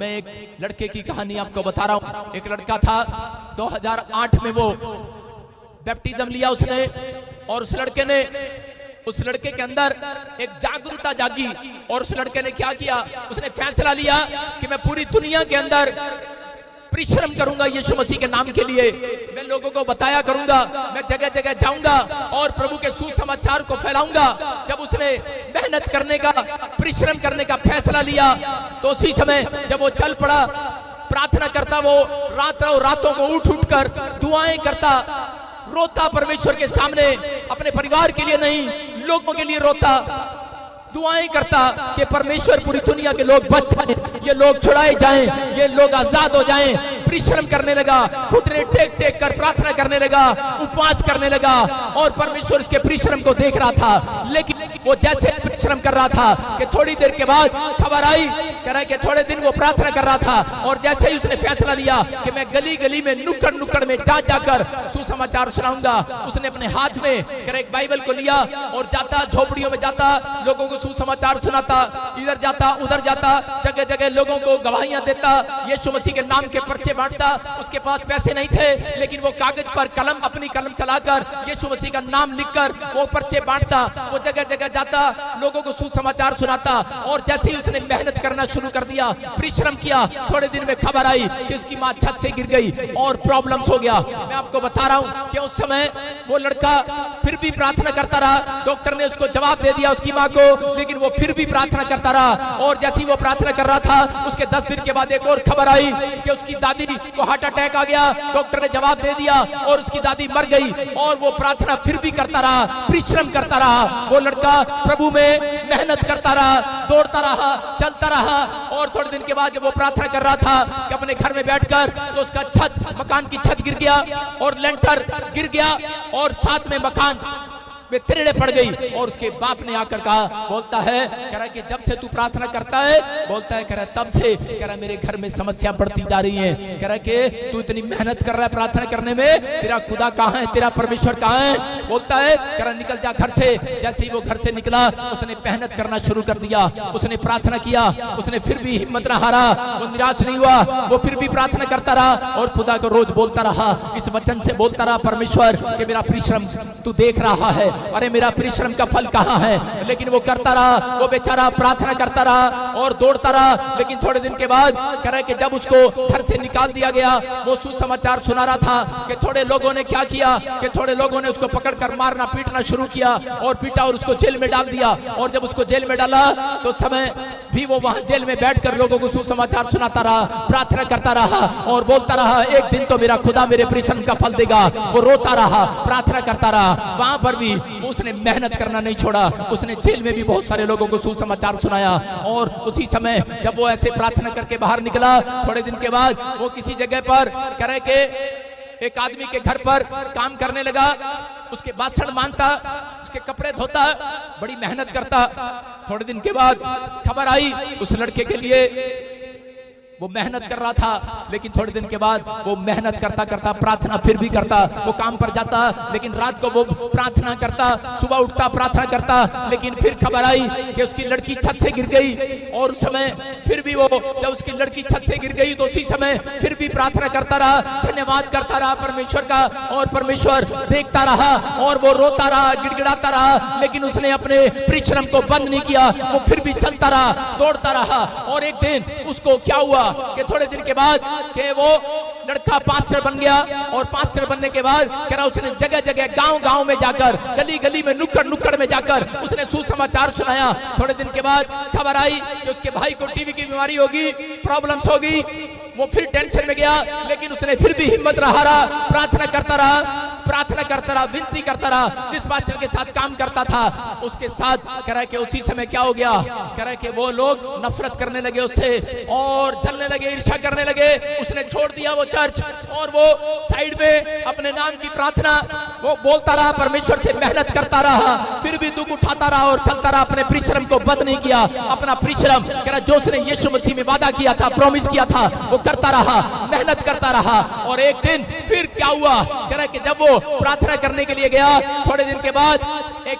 मैं एक लड़के की कहानी आपको बता रहा हूं। एक लड़का था, 2008 में वो बैप्टिज्म लिया उसने, और उस लड़के के अंदर एक जागरूकता जागी, और उस लड़के ने क्या किया, उसने फैसला लिया कि मैं पूरी दुनिया के अंदर परिश्रम करूंगा यीशु मसीह के नाम के लिए। मैं लोगों को बताया करूंगा, मैं जगह जगह जाऊंगा और प्रभु के सुसमाचार को फैलाऊंगा। जब उसने मेहनत करने का, परिश्रम करने का फैसला लिया, तो उसी समय जब वो चल पड़ा, प्रार्थना करता, वो रातों को उठ कर दुआएं करता, रोता परमेश्वर के सामने, अपने परिवार के लिए नहीं, लोगों के लिए रोता, दुआएं करता कि परमेश्वर पूरी दुनिया के लोग बच जाएं, ये लोग छुड़ाए जाएं, ये लोग आजाद हो जाएं। परिश्रम करने लगा, घुटने टेक टेक कर प्रार्थना करने लगा, उपवास करने लगा, और परमेश्वर इसके परिश्रम को देख रहा था। लेकिन वो जैसे परिश्रम कर रहा था कि थोड़ी देर के बाद खबर आई, कह रहा है कि थोड़े दिन वो प्रार्थना कर रहा था, और जैसे ही उसने फैसला लिया कि मैं गली गली में, नुक्कड़ नुक्कड़ में जाकर सुसमाचार सुनाऊंगा, उसने अपने हाथ में एक बाइबल को लिया और जाता, झोपड़ियों में जाता, लोगों को सुसमाचार सुनाता, इधर जाता उधर जाता, जगह जगह लोगों को गवाहियां देता, यीशु मसीह के नाम के पर्चे बांटता। उसके पास पैसे नहीं थे, लेकिन वो कागज पर अपनी कलम चलाकर यीशु मसीह का नाम लिखकर वो पर्चे बांटता, वो जगह जगह जाता, लोगों को सुसमाचार सुनाता। और जैसे ही उसने मेहनत करना शुरू कर दिया, परिश्रम किया, थोड़े दिन में खबर आई कि उसकी माँ छत से गिर गई और प्रॉब्लम्स हो गया। मैं आपको बता रहा हूँ कि उस समय वो लड़का फिर भी प्रार्थना करता रहा। डॉक्टर ने उसको जवाब दे दिया उसकी माँ को, लेकिन वो फिर भी प्रार्थना करता रहा। और जैसे ही वो प्रार्थना कर रहा था, उसके 10 दिन के बाद एक और खबर आई कि उसकी दादी को हार्ट अटैक आ गया। डॉक्टर ने जवाब दे दिया और उसकी दादी मर गई। और वो प्रार्थना फिर भी करता रहा, परिश्रम करता रहा। वो लड़का प्रभु में मेहनत करता रहा, दौड़ता रहा, चलता रहा। और थोड़े दिन के बाद जब वो प्रार्थना कर रहा था कि अपने घर में बैठकर, तो उसका मकान की छत गिर गया और लेंटर गिर गया, और साथ में मकान में तिरड़े पड़ गई। और उसके बाप ने आकर कहा, बोलता है, कह रहा है कि जब से तू प्रार्थना करता है, बोलता है, कह रहा है तब से, कह रहा है मेरे घर में समस्या बढ़ती जा रही है। कह रहा है कि तू इतनी मेहनत कर रहा है प्रार्थना करने में, तेरा खुदा कहाँ है, तेरा परमेश्वर कहाँ है? बोलता है, कह रहा निकल जा घर से। जैसे ही वो घर से निकला, उसने मेहनत करना शुरू कर दिया, उसने प्रार्थना किया, उसने फिर भी हिम्मत न हारा, वो निराश नहीं हुआ, वो फिर भी प्रार्थना करता रहा और खुदा को रोज बोलता रहा, इस वचन से बोलता रहा, परमेश्वर कि मेरा परिश्रम तू देख रहा है, अरे मेरा परिश्रम का फल कहाँ है? लेकिन वो करता रहा, वो बेचारा प्रार्थना करता रहा और दौड़ता रहा। लेकिन थोड़े दिन के बाद कह रहा है कि जब उसको घर से निकाल दिया गया, वो सुसमाचार सुना रहा था कि थोड़े लोगों ने क्या किया, कि थोड़े लोगों ने उसको पकड़कर मारना पीटना शुरू किया, और पीटा और उसको जेल में डाल दिया। और जब उसको जेल में डाला, तो समय भी वो वहां जेल में बैठकर लोगों को सुसमाचार सुनाता रहा, प्रार्थना करता रहा और बोलता रहा, एक दिन तो मेरा खुदा मेरे परिश्रम का फल देगा। वो रोता रहा, प्रार्थना करता रहा। वहां पर भी उसने मेहनत करना नहीं छोड़ा। उसने जेल में भी बहुत सारे लोगों को सुसमाचार सुनाया। और उसी समय जब वो ऐसे प्रार्थना करके बाहर निकला, थोड़े दिन के बाद वो किसी जगह पर करे के एक आदमी के घर पर काम करने लगा, उसके बासण मांजता, उसके कपड़े धोता, बड़ी मेहनत करता। थोड़े दिन के बाद खबर आई उस लड़के के लिए, वो मेहनत कर रहा था, लेकिन थोड़े दिन के बाद वो मेहनत करता करता प्रार्थना फिर भी करता, वो काम पर जाता, लेकिन रात को वो प्रार्थना करता, सुबह उठता प्रार्थना करता। लेकिन फिर खबर आई कि उसकी लड़की छत से गिर गई। और उस समय फिर भी वो, जब उसकी लड़की छत से गिर गई, तो उसी समय फिर भी प्रार्थना करता रहा, धन्यवाद करता रहा परमेश्वर का, और परमेश्वर देखता रहा और वो रोता रहा, गिड़गिड़ाता रहा। लेकिन उसने अपने परिश्रम को बंद नहीं किया, वो फिर भी चलता रहा, दौड़ता रहा। और एक दिन उसको क्या हुआ कि थोड़े दिन के बाद कि वो लड़का पास्टर बन गया। और पास्टर बनने के बाद कह रहा उसने जगह जगह गांव गांव में जाकर, गली गली में, नुक्कड़ नुक्कड़ में जाकर उसने सुसमाचार सुनाया। थोड़े दिन के बाद खबर आई कि उसके भाई को टीबी की बीमारी होगी, प्रॉब्लम्स होगी। वो फिर टेंशन में गया, लेकिन उसने फिर भी हिम्मत न हारा, प्रार्थना करता रहा, विनती करता रहा। जिस पास्टर के साथ काम करता था, उसके साथ कह रहा है कि उसी समय क्या हो गया, कह रहा है कि वो लोग नफरत करने लगे उससे और जलने लगे, ईर्ष्या करने लगे। उसने छोड़ दिया वो चर्च, और वो साइड में अपने नाम की प्रार्थना वो बोलता रहा, परमेश्वर से मेहनत करता रहा, फिर भी दुख उठाता रहा और चलता रहा। अपने परिश्रम को बंद नहीं किया, अपना परिश्रम कह रहा जो उसने यीशु मसीह में वादा किया था, प्रॉमिस किया था, वो करता रहा, मेहनत करता रहा। और एक दिन फिर क्या हुआ, कह रहा कि जब वो प्रार्थना करने के लिए गया। थोड़े दिन के बाद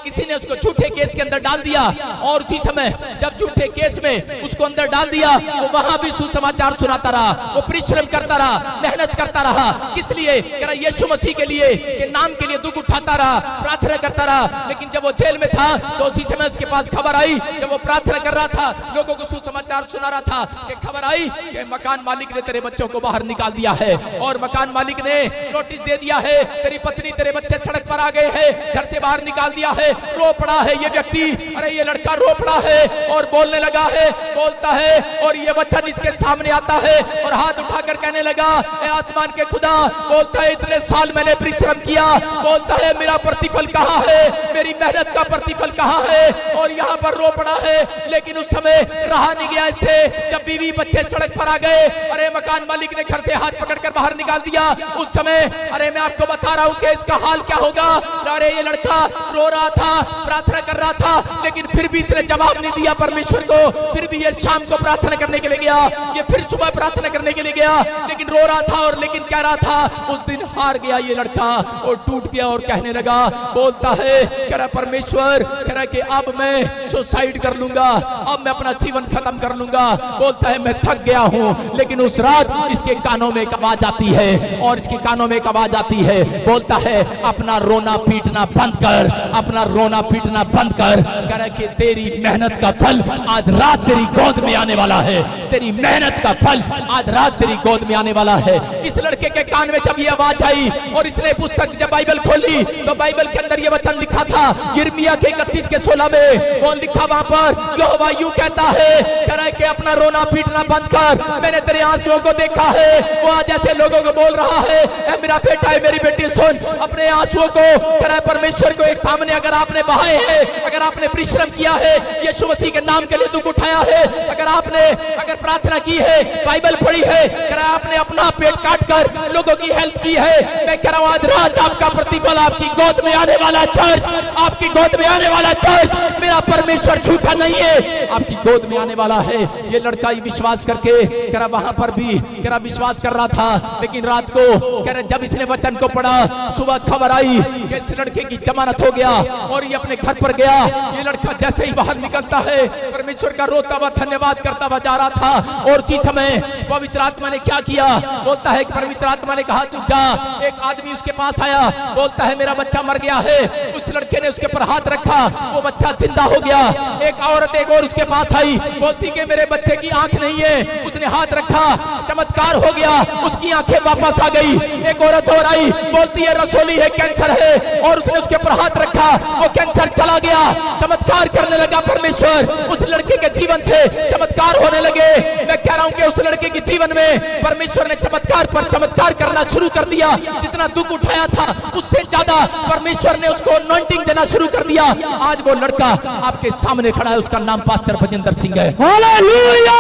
किसी ने उसको झूठे केस के अंदर डाल दिया और उसी समय जब झूठे केस में उसको अंदर डाल दिया, वो वहां भी सुसमाचार सुनाता रहा, वो परिश्रम करता रहा, मेहनत करता रहा। किस लिए? यीशु मसीह के लिए, के नाम के लिए दुख उठाता रहा, प्रार्थना करता रहा। लेकिन जब वो जेल में था तो उसी समय उसके पास खबर आई, जब वो प्रार्थना कर रहा था, लोगों को सुसमाचार सुना रहा था, कि खबर आई कि मकान मालिक ने तेरे बच्चों को बाहर निकाल दिया है और मकान मालिक ने नोटिस दे दिया है, तेरी पत्नी तेरे बच्चे सड़क पर आ गए हैं, घर से बाहर निकाल दिया है। रो पड़ा है ये व्यक्ति, अरे ये लड़का रो पड़ा है और बोलने लगा है, बोलता है और ये वचन इसके सामने आता है और हाथ उठाकर कहने लगा, ए आसमान के खुदा, बोलता है इतने साल मैंने परिश्रम किया, बोलता है मेरा प्रतिफल कहाँ है, मेरी मेहनत का प्रतिफल कहाँ है, और यहाँ पर रो पड़ा है। लेकिन उस समय रहा नहीं गया इससे, जब बीवी बच्चे सड़क पर आ गए, अरे मकान मालिक ने घर से हाथ पकड़कर बाहर निकाल दिया। उस समय अरे मैं आपको बता रहा हूँ कि इसका हाल क्या होगा। अरे ये लड़का रो रहा था, प्रार्थना कर रहा था, लेकिन फिर भी इसने जवाब नहीं दिया परमेश्वर को। फिर भी ये शाम को प्रार्थना करने के लिए गया, ये फिर सुबह प्रार्थना करने के लिए गया, लेकिन रो रहा था और लेकिन कह रहा था, उस दिन हार गया ये लड़का और टूट गया और कहने लगा, बोलता है, कह रहा परमेश्वर, कह रहा कि अब मैं सुसाइड कर लूंगा, अब मैं अपना जीवन खत्म कर लूंगा। बोलता है मैं थक गया हूं। लेकिन उस रात इसके कानों में एक आवाज आती है और इसके कानों में एक आवाज आती है, बोलता है अपना रोना पीटना बंद कर, अपना रोना पीटना बंद कर, कह रहा कि तेरी मेहनत का फल आज रात तेरी गोद में आने वाला है, तेरी मेहनत का फल आज रात तेरी गोद में आने वाला है। इस लड़के के कान में जब ये आवाज आई और इसने पुस्तक जब बाइबल खोली तो बाइबल के अंदर ये वचन लिखा था, यिर्मयाह के 31 के 16 में वो लिखा, वहां पर यहोवा यूं कहता है, कह रहा है कि अपना रोना पीटना बंद कर, मैंने तेरे आंसुओं को देखा है। वो आज ऐसे लोगों को बोल रहा है, ए मेरा बेटा है, मेरी बेटी सुन, अपने आंसुओं को, कह रहा है परमेश्वर को एक सामने अगर आपने बहाए हैं, अगर आपने परिश्रम किया है, यीशु मसीह के नाम के लिए दुख उठाया है, अगर प्रार्थना की है, बाइबल पढ़ी है, कह रहा है आपने अपना पेट काट कर लोगों की हेल्प की है, मैं कह रहा हूं आज रात आपका प्रतिफल आपकी गोद में आने वाला चर्च, आपकी गोद में आने वाला चर्च, मेरा परमेश्वर झूठा नहीं है, आपकी गोद में आने वाला है। ये लड़का ही विश्वास करके कह रहा वहां पर भी कह रहा विश्वास कर रहा था, लेकिन रात को कह रहा जब इसने वचन को पढ़ा, सुबह खबर आई कि इस लड़के की जमानत हो गया और ये अपने घर पर गया। ये लड़का जैसे ही बाहर निकलता है, परमेश्वर का रोता हुआ धन्यवाद करता हुआ जा रहा था और उसी समय पवित्र आत्मा ने क्या किया, बोलता है कि पवित्र आत्मा ने कहा तू जा। एक आदमी उसके पास आया, बोलता है मेरा बच्चा मर गया है। उस लड़के ने उसके पर हाथ रखा, वो बच्चा जिंदा हो गया। एक औरत एक और उसके पास आई, बोलती कि मेरे बच्चे की आंख नहीं है, उसने हाथ रखा, चमत्कार हो गया, उसकी आंखें वापस आ गई। एक औरत और आई, बोलती है रसोली है, कैंसर है, और उसने उसके पर हाथ रखा, वो कैंसर चला गया। चमत्कार करने लगा परमेश्वर, उस लड़के के जीवन से चमत्कार होने लगे। मैं कह रहा हूं कि उस लड़के के जीवन में परमेश्वर ने चमत्कार पर चमत्कार करना शुरू कर दिया। जितना दुख उठाया था उससे ज्यादा परमेश्वर ने उसको अनॉइंटिंग देना शुरू कर दिया। आज वो लड़का आपके सामने खड़ा है, उसका नाम पास्टर भजिंदर सिंह है। हालेलुया!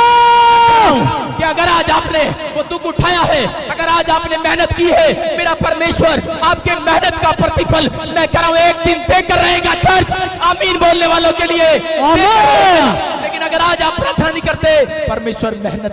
कि अगर आज आपने वो दुख उठाया है, अगर आज आपने मेहनत की है, मेरा परमेश्वर आपके मेहनत का प्रतिफल मैं कह रहा हूं एक दिन देकर रहेगा। चर्च आमीन बोलने वालों के लिए आमीन। लेकिन अगर आज आप प्रार्थना नहीं करते, परमेश्वर मेहनत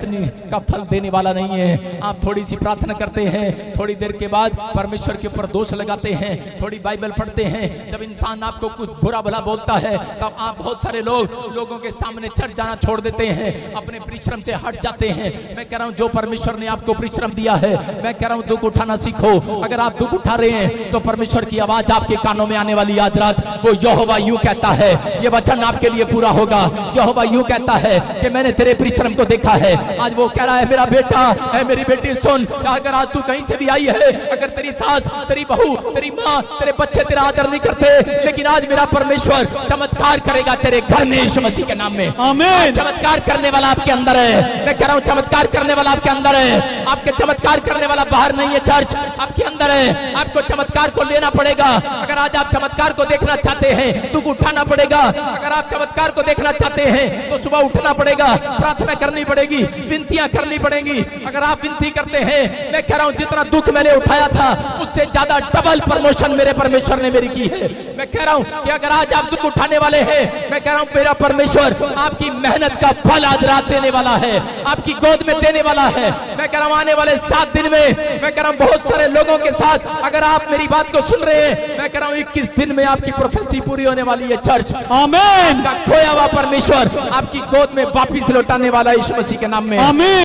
का फल देने वाला नहीं है। आप थोड़ी सी प्रार्थना करते हैं, थोड़ी देर के बाद परमेश्वर के ऊपर दोष लगाते हैं, थोड़ी बाइबल पढ़ते हैं, जब इंसान आपको कुछ बुरा भला बोलता है तब आप बहुत सारे लोगों के सामने चढ़ जाना छोड़ देते हैं, अपने परिश्रम से हट जाते हैं। मैं कह रहा हूं जो परमेश्वर ने आपको परिश्रम दिया है, मैं कह रहा हूं दुख उठाना सीखो। अगर आप दुख उठा रहे हैं तो परमेश्वर की आवाज आपके कानों में आने वाली आज रात, वो यहोवा यूं कहता है, ये वचन आपके लिए पूरा होगा। यहोवा यूं कहता है कि मैंने तेरे परिश्रम को देखा है। आज वो कह रहा है मेरा बेटा है, मेरी बेटी सुन, अगर आज तू कहीं से भी आई है, अगर तेरी सास, तेरी बहू, तेरी माँ, तेरे बच्चे तेरा आदर नहीं करते, लेकिन आज मेरा परमेश्वर चमत्कार करेगा तेरे घर में यीशु मसीह के नाम में। आमीन। चमत्कार करने वाला आपके अंदर है। मैं कह रहा हूँ चमत्कार करने वाला आपके अंदर है। आपके चमत्कार करने वाला बाहर नहीं है, चर्च आपके अंदर है। आपको चमत्कार को लेना पड़ेगा। अगर आज आप चमत्कार को देखना चाहते हैं, दुख उठाना पड़ेगा। अगर आप चमत्कार को देखना चाहते हैं तो सुबह उठना पड़ेगा, प्रार्थना करनी पड़ेगी, विनतियां करनी पड़ेगी। अगर आप विनती करते हैं, मैं कह रहा हूं जितना दुख मैंने उठाया था उससे ज्यादा डबल प्रमोशन मेरे परमेश्वर ने मेरी की है। मैं कह रहा हूं कि अगर आज आप दुख उठाने वाले हैं, मैं कह रहा हूं मेरा परमेश्वर आपकी मेहनत का फल आज रात देने वाला है, आपकी गोद में देने वाला है। मैं कह रहा हूं आने वाले 7 दिन में मैं कह रहा हूं बहुत सारे लोगों के साथ अगर आप मेरी बात को सुन रहे हैं, मैं कह रहा हूं 21 दिन में आपकी प्रोफेसी पूरी होने वाली है। चर्च आमीन। आपका खोया हुआ परमेश्वर आपकी गोद में वापिस लौटाने वाला यीशु मसीह के नाम में। आमीन।